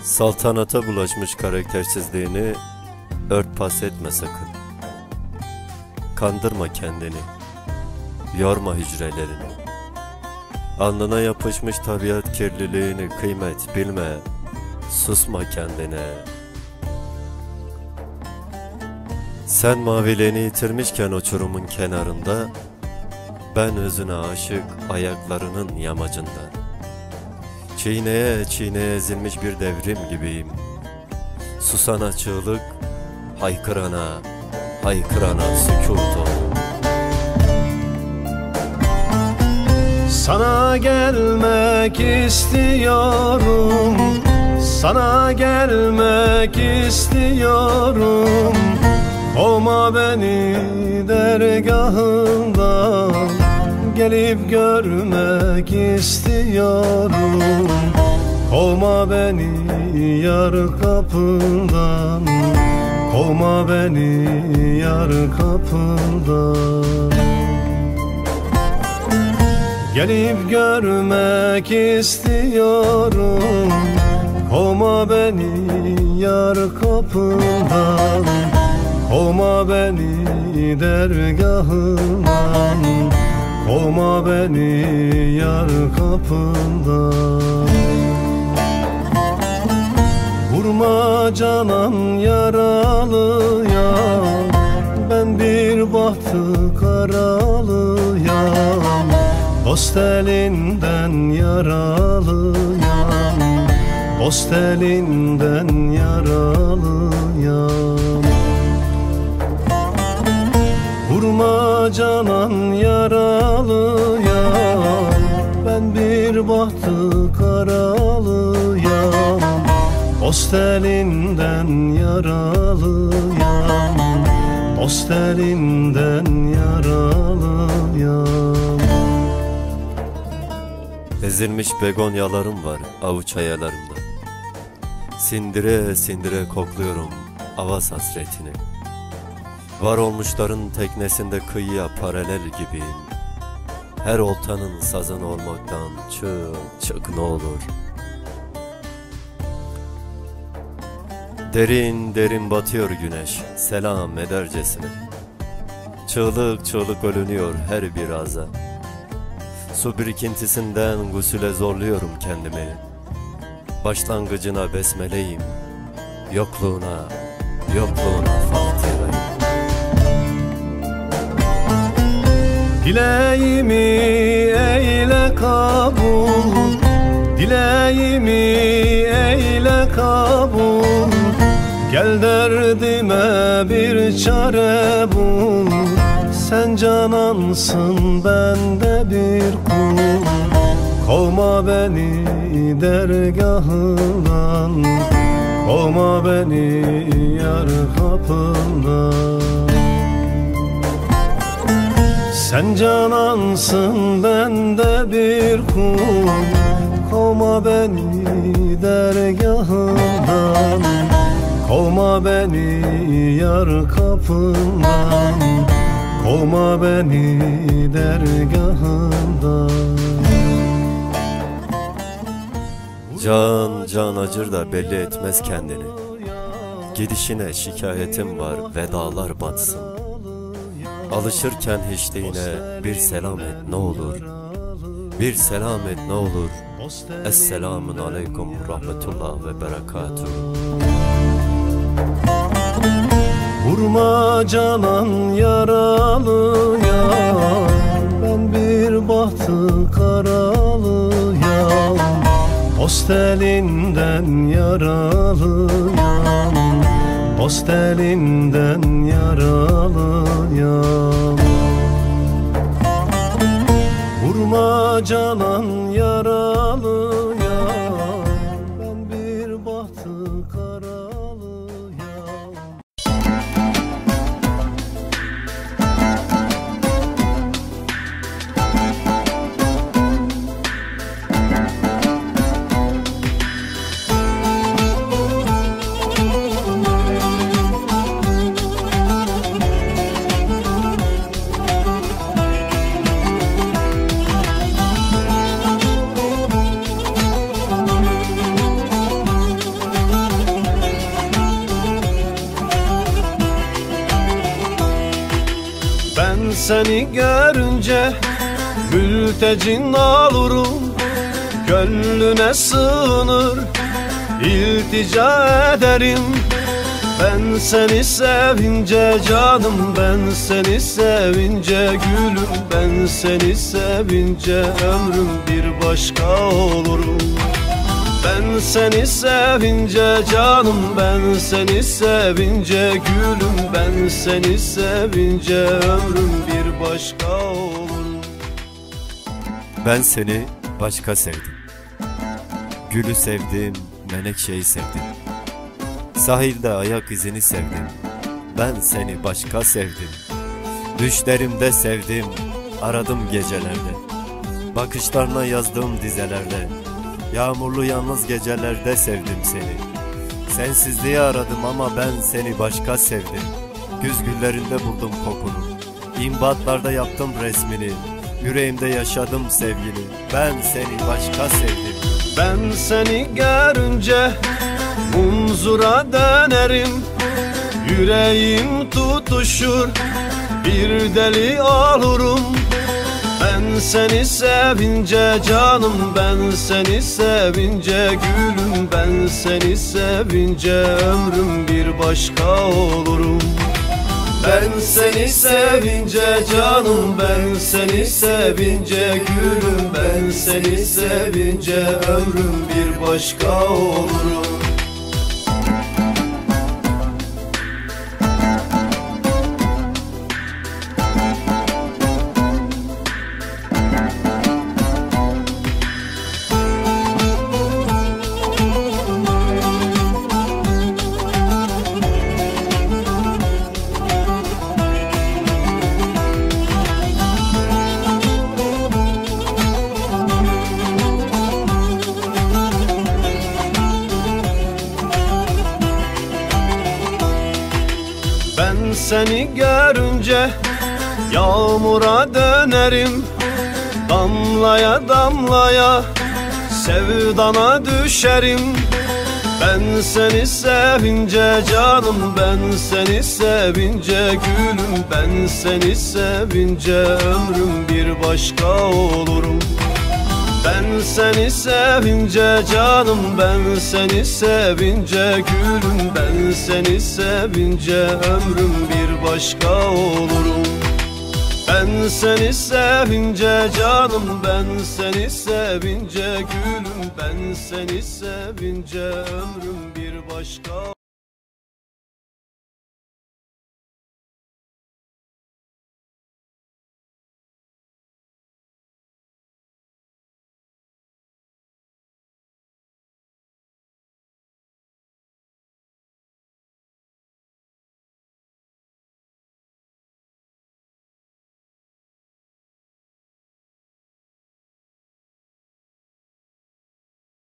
Saltanata bulaşmış karaktersizliğini örtbas etme sakın. Kandırma kendini, yorma hücrelerini. Alnına yapışmış tabiat kirliliğini kıymet bilme, susma kendine. Sen maviliğini yitirmişken uçurumun kenarında, ben özüne aşık ayaklarının yamacında. Çiğneye çiğneye ezilmiş bir devrim gibiyim. Susana çığlık, haykırana sükût ol. Sana gelmek istiyorum, sana gelmek istiyorum. Kovma beni dergahından, gelip görmek istiyorum. Kovma beni yar kapından, kovma beni yar kapından. Gelip görmek istiyorum. Kovma beni yar kapından, kovma beni dergahından, kovma beni yar kapından. Vurma canan yaralıya, ben bir bahtı karalıyam. Dost elinden yaralıyam, dost elinden yaralıyam. Vurma canan yaralıya, ben bir bahtı karalıyam. Dost elinden yaralıyam, dost elinden yaralıyam. Ezilmiş begonyalarım var avuç hayalarımda. Sindire sindire kokluyorum avaz hasretini. Var olmuşların teknesinde kıyıya paralel gibiyim. Her oltanın sazanı olmaktan çık ne olur. Derin derin batıyor güneş selam edercesine. Çığlık çığlık ölünüyor her bir ağza. Su birikintisinden gusüle zorluyorum kendimi. Başlangıcına besmeleyim, yokluğuna Fatiha'yım. Dileğimi eyle kabul, dileğimi eyle kabul. Gel derdime bir çare bul. Sen canansın, ben de bir kul. Kovma beni dergahından, kovma beni yar kapından. Sen canansın, ben de bir kul. Kovma beni dergahından, kovma beni yar kapından, kovma beni dergahından. Can acır da belli etmez kendini. Gidişine şikayetim var, vedalar batsın. Alışırken hiçliğine bir selam et ne olur. Bir selam et ne olur. Esselamun aleyküm rahmetullah ve berekatuhu. Vurma canan yaralıya, ben bir bahtı karalıyam. Dost elinden yaralıyam, dost elinden yaralıyam. Vurma canan yaralıya, ben bir bahtı karalıyam. Ben seni görünce mültecin olurum, gönlüne sığınır iltica ederim. Ben seni sevince canım, ben seni sevince gülüm, ben seni sevince ömrüm bir başka olurum. Ben seni sevince canım, ben seni sevince gülüm, ben seni sevince ömrüm bir başka olurum. Ben seni başka sevdim, gülü sevdim, menekşeyi sevdim, sahilde ayak izini sevdim. Ben seni başka sevdim, düşlerimde sevdim, aradım gecelerde, bakışlarına yazdım dizelerde. Yağmurlu yalnız gecelerde sevdim seni. Sensizliği aradım ama ben seni başka sevdim. Güz güllerinde buldum kokunu, İmbatlarda yaptım resmini, yüreğimde yaşadım sevgini. Ben seni başka sevdim. Ben seni görünce munzura dönerim, yüreğim tutuşur, bir deli olurum. Ben seni sevince canım, ben seni sevince gülüm, ben seni sevince ömrüm bir başka olurum. Ben seni sevince canım, ben seni sevince gülüm, ben seni sevince ömrüm bir başka olurum. Ben seni görünce yağmura dönerim, damlaya damlaya sevdana düşerim. Ben seni sevince canım, ben seni sevince gülüm, ben seni sevince ömrüm bir başka olurum. Ben seni sevince canım, ben seni sevince gülüm, ben seni sevince ömrüm bir başka olurum. Ben seni sevince canım, ben seni sevince gülüm, ben seni sevince ömrüm bir başka